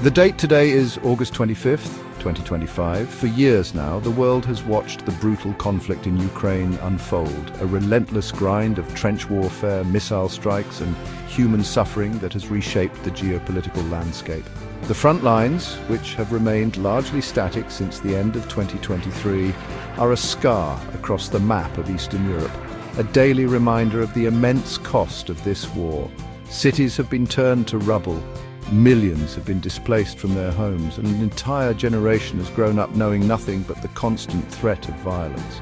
The date today is August 25th, 2025. For years now, the world has watched the brutal conflict in Ukraine unfold, a relentless grind of trench warfare, missile strikes, and human suffering that has reshaped the geopolitical landscape. The front lines, which have remained largely static since the end of 2023, are a scar across the map of Eastern Europe, a daily reminder of the immense cost of this war. Cities have been turned to rubble. Millions have been displaced from their homes, and an entire generation has grown up knowing nothing but the constant threat of violence.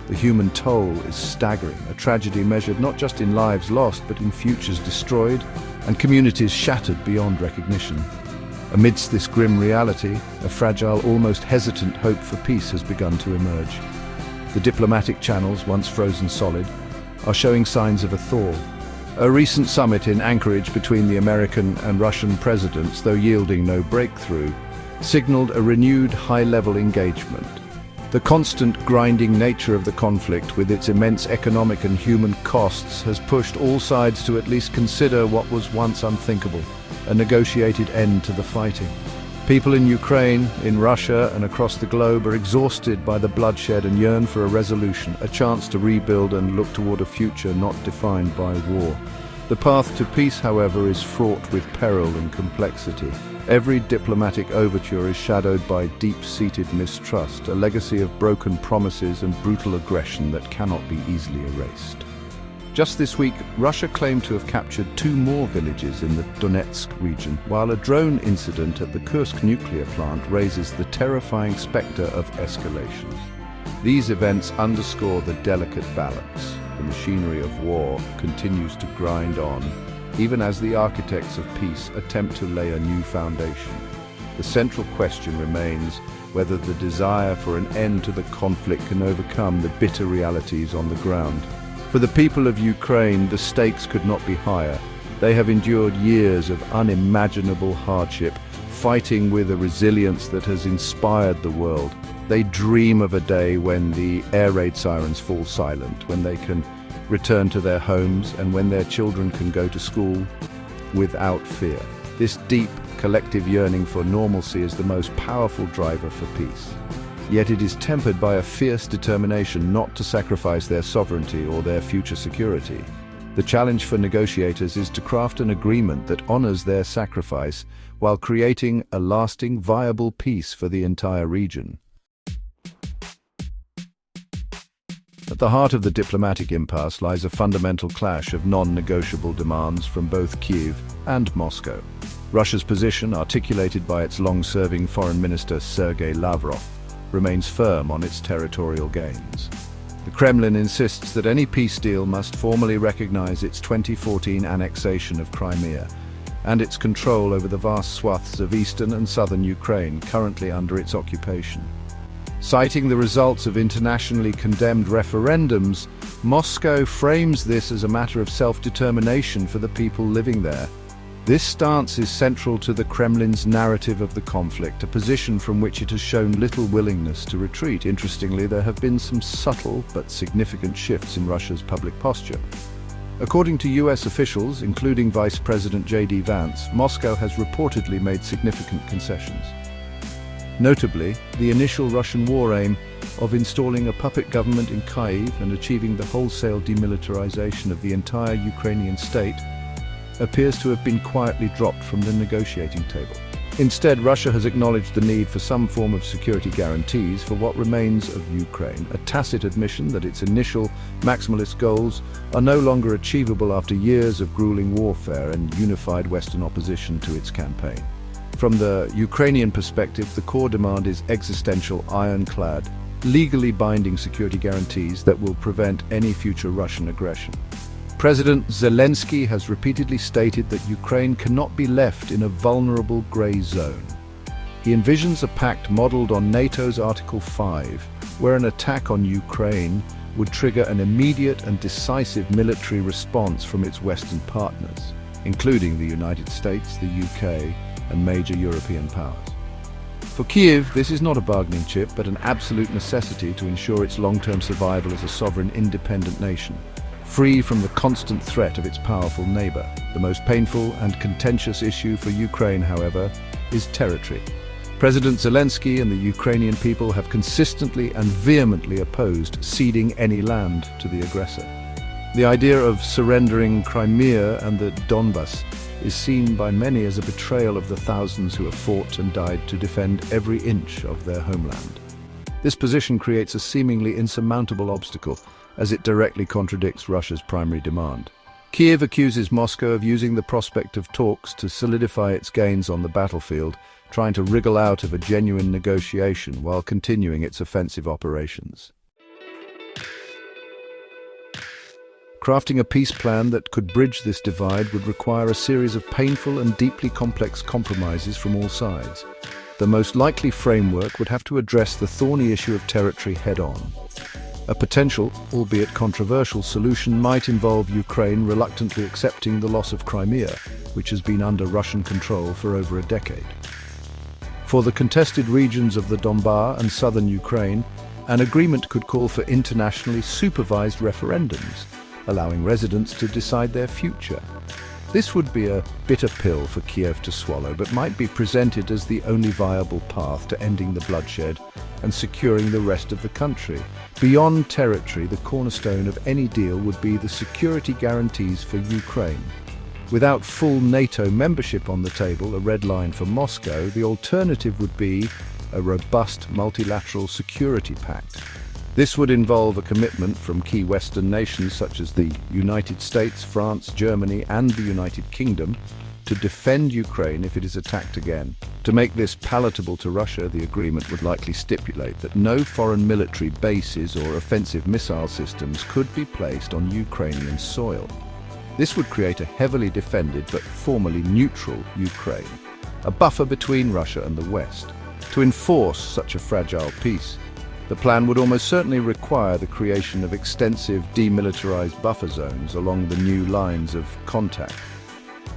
The human toll is staggering, a tragedy measured not just in lives lost, but in futures destroyed and communities shattered beyond recognition. Amidst this grim reality, a fragile, almost hesitant hope for peace has begun to emerge. The diplomatic channels, once frozen solid, are showing signs of a thaw. A recent summit in Anchorage between the American and Russian presidents, though yielding no breakthrough, signaled a renewed high-level engagement. The constant grinding nature of the conflict, with its immense economic and human costs, has pushed all sides to at least consider what was once unthinkable: a negotiated end to the fighting. People in Ukraine, in Russia, and across the globe are exhausted by the bloodshed and yearn for a resolution, a chance to rebuild and look toward a future not defined by war. The path to peace, however, is fraught with peril and complexity. Every diplomatic overture is shadowed by deep-seated mistrust, a legacy of broken promises and brutal aggression that cannot be easily erased. Just this week, Russia claimed to have captured 2 more villages in the Donetsk region, while a drone incident at the Kursk nuclear plant raises the terrifying specter of escalation. These events underscore the delicate balance. The machinery of war continues to grind on, even as the architects of peace attempt to lay a new foundation. The central question remains whether the desire for an end to the conflict can overcome the bitter realities on the ground. For the people of Ukraine, the stakes could not be higher. They have endured years of unimaginable hardship, fighting with a resilience that has inspired the world. They dream of a day when the air raid sirens fall silent, when they can return to their homes, and when their children can go to school without fear. This deep, collective yearning for normalcy is the most powerful driver for peace. Yet it is tempered by a fierce determination not to sacrifice their sovereignty or their future security. The challenge for negotiators is to craft an agreement that honors their sacrifice while creating a lasting, viable peace for the entire region. At the heart of the diplomatic impasse lies a fundamental clash of non-negotiable demands from both Kyiv and Moscow. Russia's position, articulated by its long-serving Foreign Minister Sergei Lavrov, remains firm on its territorial gains. The Kremlin insists that any peace deal must formally recognize its 2014 annexation of Crimea and its control over the vast swaths of eastern and southern Ukraine currently under its occupation. Citing the results of internationally condemned referendums, Moscow frames this as a matter of self-determination for the people living there. This stance is central to the Kremlin's narrative of the conflict, a position from which it has shown little willingness to retreat. Interestingly, there have been some subtle but significant shifts in Russia's public posture. According to US officials, including Vice President J.D. Vance, Moscow has reportedly made significant concessions. Notably, the initial Russian war aim of installing a puppet government in Kyiv and achieving the wholesale demilitarization of the entire Ukrainian state appears to have been quietly dropped from the negotiating table. Instead, Russia has acknowledged the need for some form of security guarantees for what remains of Ukraine, a tacit admission that its initial maximalist goals are no longer achievable after years of grueling warfare and unified Western opposition to its campaign. From the Ukrainian perspective, the core demand is existential, ironclad, legally binding security guarantees that will prevent any future Russian aggression. President Zelensky has repeatedly stated that Ukraine cannot be left in a vulnerable grey zone. He envisions a pact modeled on NATO's Article 5, where an attack on Ukraine would trigger an immediate and decisive military response from its Western partners, including the United States, the UK, and major European powers. For Kyiv, this is not a bargaining chip, but an absolute necessity to ensure its long-term survival as a sovereign, independent nation, free from the constant threat of its powerful neighbor. The most painful and contentious issue for Ukraine, however, is territory. President Zelensky and the Ukrainian people have consistently and vehemently opposed ceding any land to the aggressor. The idea of surrendering Crimea and the Donbas is seen by many as a betrayal of the thousands who have fought and died to defend every inch of their homeland. This position creates a seemingly insurmountable obstacle, as it directly contradicts Russia's primary demand. Kyiv accuses Moscow of using the prospect of talks to solidify its gains on the battlefield, trying to wriggle out of a genuine negotiation while continuing its offensive operations. Crafting a peace plan that could bridge this divide would require a series of painful and deeply complex compromises from all sides. The most likely framework would have to address the thorny issue of territory head-on. A potential, albeit controversial, solution might involve Ukraine reluctantly accepting the loss of Crimea, which has been under Russian control for over a decade. For the contested regions of the Donbas and southern Ukraine, an agreement could call for internationally supervised referendums, allowing residents to decide their future. This would be a bitter pill for Kyiv to swallow, but might be presented as the only viable path to ending the bloodshed and securing the rest of the country. Beyond territory, the cornerstone of any deal would be the security guarantees for Ukraine. Without full NATO membership on the table, a red line for Moscow, the alternative would be a robust multilateral security pact. This would involve a commitment from key Western nations such as the United States, France, Germany, and the United Kingdom to defend Ukraine if it is attacked again. To make this palatable to Russia, the agreement would likely stipulate that no foreign military bases or offensive missile systems could be placed on Ukrainian soil. This would create a heavily defended but formally neutral Ukraine, a buffer between Russia and the West. To enforce such a fragile peace, the plan would almost certainly require the creation of extensive demilitarized buffer zones along the new lines of contact.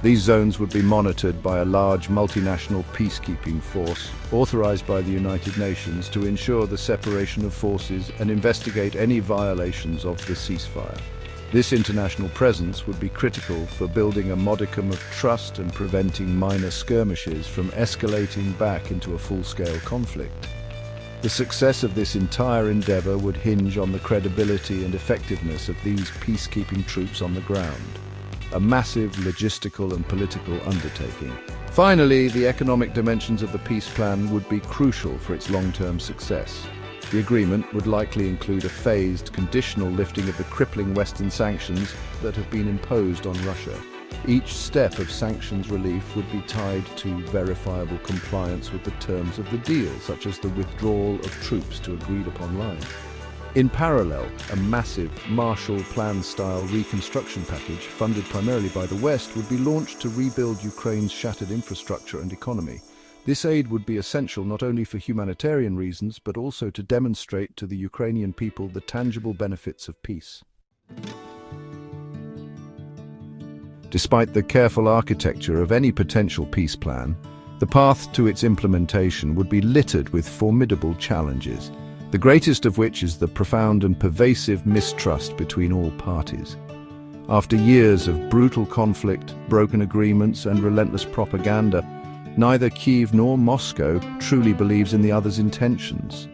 These zones would be monitored by a large multinational peacekeeping force authorized by the United Nations to ensure the separation of forces and investigate any violations of the ceasefire. This international presence would be critical for building a modicum of trust and preventing minor skirmishes from escalating back into a full-scale conflict. The success of this entire endeavor would hinge on the credibility and effectiveness of these peacekeeping troops on the ground, a massive logistical and political undertaking. Finally, the economic dimensions of the peace plan would be crucial for its long-term success. The agreement would likely include a phased, conditional lifting of the crippling Western sanctions that have been imposed on Russia. Each step of sanctions relief would be tied to verifiable compliance with the terms of the deal, such as the withdrawal of troops to agreed-upon lines. In parallel, a massive Marshall Plan-style reconstruction package, funded primarily by the West, would be launched to rebuild Ukraine's shattered infrastructure and economy. This aid would be essential not only for humanitarian reasons, but also to demonstrate to the Ukrainian people the tangible benefits of peace. Despite the careful architecture of any potential peace plan, the path to its implementation would be littered with formidable challenges, the greatest of which is the profound and pervasive mistrust between all parties. After years of brutal conflict, broken agreements, and relentless propaganda, neither Kyiv nor Moscow truly believes in the other's intentions.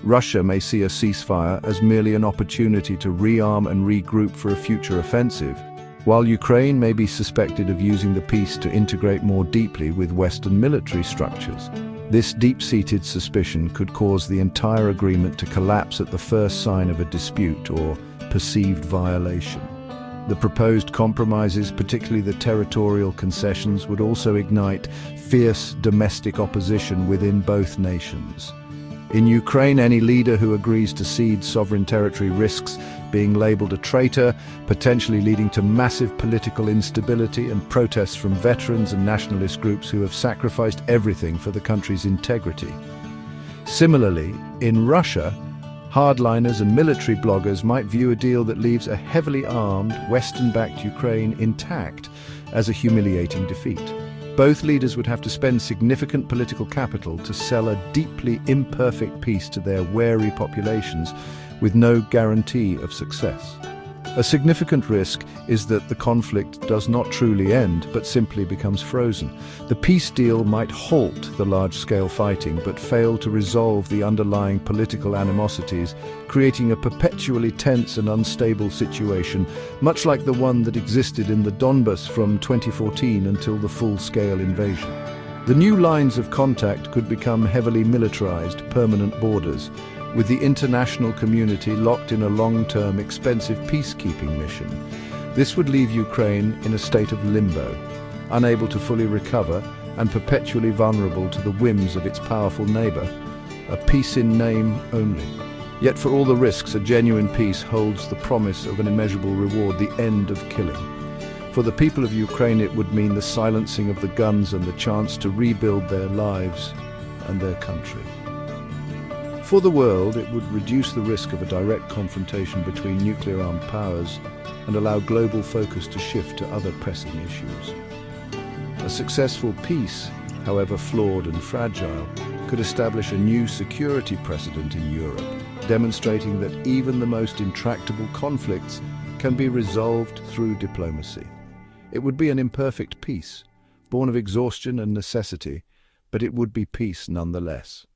Russia may see a ceasefire as merely an opportunity to rearm and regroup for a future offensive, while Ukraine may be suspected of using the peace to integrate more deeply with Western military structures. This deep-seated suspicion could cause the entire agreement to collapse at the first sign of a dispute or perceived violation. The proposed compromises, particularly the territorial concessions, would also ignite fierce domestic opposition within both nations. In Ukraine, any leader who agrees to cede sovereign territory risks being labeled a traitor, potentially leading to massive political instability and protests from veterans and nationalist groups who have sacrificed everything for the country's integrity. Similarly, in Russia, hardliners and military bloggers might view a deal that leaves a heavily armed, Western-backed Ukraine intact as a humiliating defeat. Both leaders would have to spend significant political capital to sell a deeply imperfect peace to their wary populations with no guarantee of success. A significant risk is that the conflict does not truly end, but simply becomes frozen. The peace deal might halt the large-scale fighting, but fail to resolve the underlying political animosities, creating a perpetually tense and unstable situation, much like the one that existed in the Donbas from 2014 until the full-scale invasion. The new lines of contact could become heavily militarized, permanent borders, with the international community locked in a long-term, expensive peacekeeping mission. This would leave Ukraine in a state of limbo, unable to fully recover and perpetually vulnerable to the whims of its powerful neighbor, a peace in name only. Yet for all the risks, a genuine peace holds the promise of an immeasurable reward, the end of killing. For the people of Ukraine, it would mean the silencing of the guns and the chance to rebuild their lives and their country. For the world, it would reduce the risk of a direct confrontation between nuclear-armed powers and allow global focus to shift to other pressing issues. A successful peace, however flawed and fragile, could establish a new security precedent in Europe, demonstrating that even the most intractable conflicts can be resolved through diplomacy. It would be an imperfect peace, born of exhaustion and necessity, but it would be peace nonetheless.